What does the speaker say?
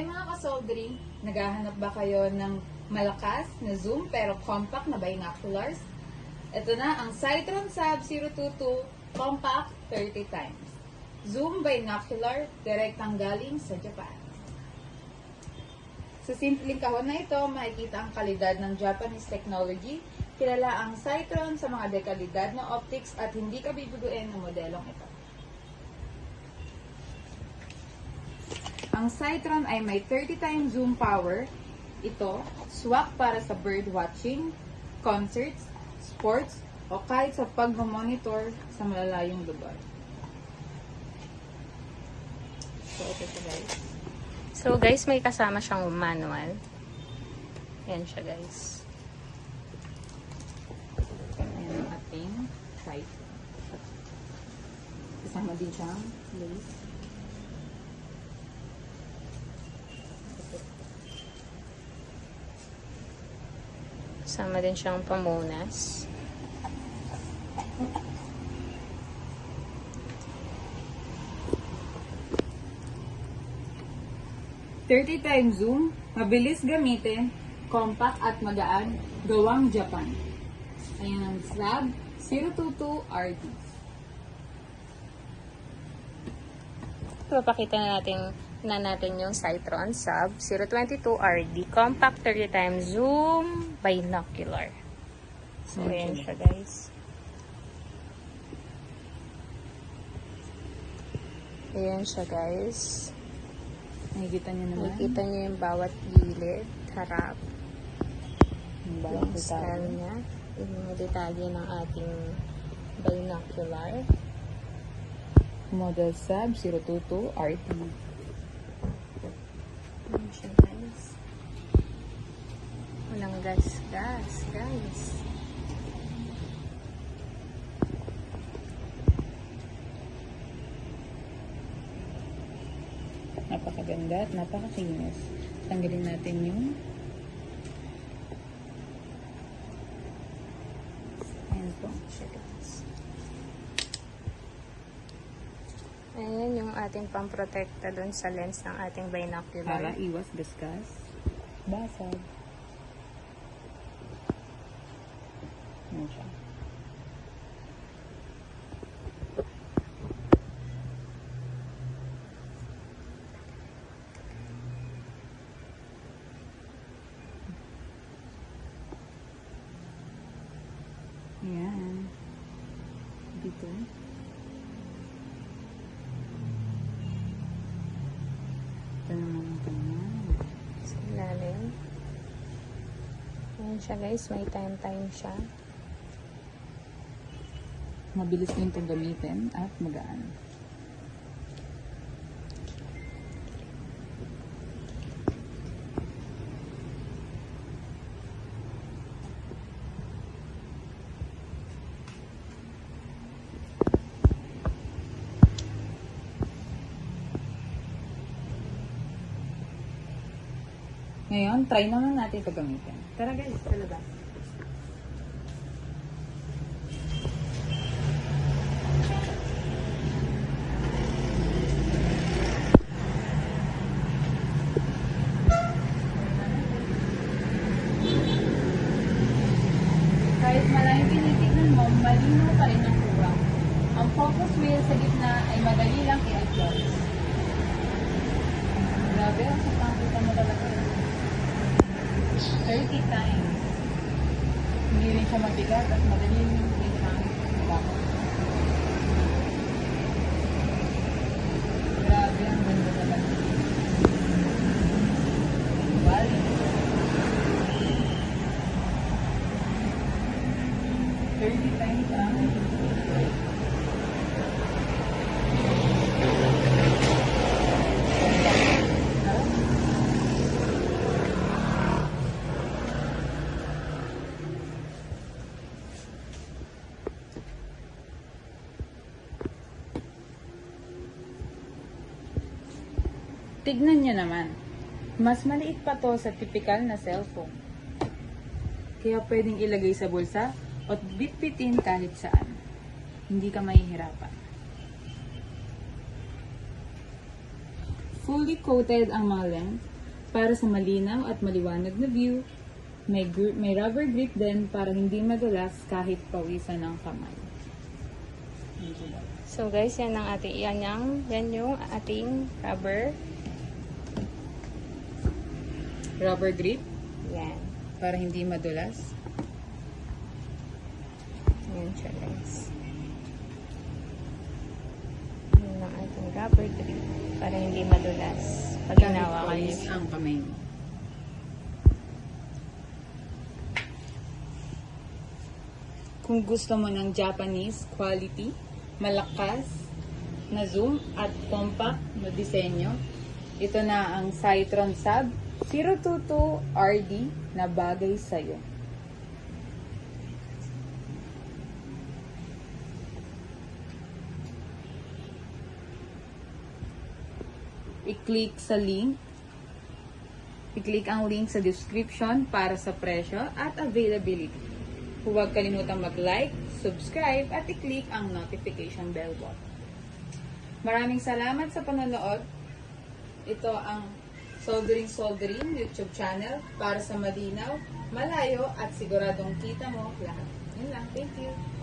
Hi mga kasoldri! Naghahanap ba kayo ng malakas na zoom pero compact na binoculars? Ito na ang Cytron Sub 022 Compact 30 times. Zoom binocular, direktang galing sa Japan. Sa simpleng kahon na ito, makikita ang kalidad ng Japanese technology. Kilala ang Cytron sa mga dekalidad na optics at hindi ka bibigoin ng modelong ito. Ang Cytron ay may 30 times zoom power. Ito, swak para sa bird watching, concerts, sports, o kahit sa pag-monitor sa malalayong lugar. So, ito siya guys. So guys, may kasama siyang manual. Yan siya guys. Ayan ang ating Cytron. Kasama din siyang lace. Kasama din siyang pamunas. Times zoom, mabilis gamitin, compact at magaan, gawang Japan. Ayan ang Sub 022 RD. Papakita na natin yung Cytron Sub 022 RD Compact 30 times zoom binocular. So, ayan siya guys. Ayan siya guys. Nakikita niyo naman. Nakikita niyo yung bawat gilid, harap, Yung bawat yung style niya, yung mga detalye ng ating binocular. Model Sub 022 RT. Ayan siya guys. Walang gas guys. Napakaganda at napakakinis. Tanggalin natin yung ayan po. Siya guys. Ayan yung ating pamprotekta dun sa lens ng ating binocular. Para iwas gasgas, basag. Ayan siya. Ayan. Dito. Ito naman ang kanya. Sa ilalim. Ayan siya guys, may time siya. Mabilis din itong gamitin at magaan. Ngayon, try naman natin ito gamitin. Tara guys, sa labas. Kahit malayong tinitignan mo, malinaw pa rin ang kuha. Ang focus wheel sa gitna ay madali lang i-adjust. Grabe, ang sakangkita mo talaga. 30 times. Hindi rin siya mabigat at madali rin siyang bakit. Grabe, ang ganda talaga. Bali. 30 times ang tignan nyo naman. Mas maliit pa to sa typical na cellphone. Kaya pwedeng ilagay sa bulsa o bitbitin kahit saan. Hindi ka mahihirapan. Fully coated ang mga lens para sa malinaw at maliwanag na view. May rubber grip din para hindi madulas kahit pawisan ng kamay. So guys, yan ang ating yan yung ating Rubber grip yan. para hindi madulas. Yan siya guys. Yan ang ating rubber grip para hindi madulas pag Kahit hinawakan pawis niyo. ang kamay mo. Kung gusto mo ng Japanese quality, malakas na zoom at compact na disenyo, ito na ang Cytron Sub 022 RD na bagay sa'yo. I-click ang link sa description para sa presyo at availability. Huwag kalimutang mag-like, subscribe, at i-click ang notification bell button. Maraming salamat sa panonood. Ito ang Soldering YouTube channel para sa malinaw, malayo, at siguradong kita mo lahat. Yun lang. Thank you.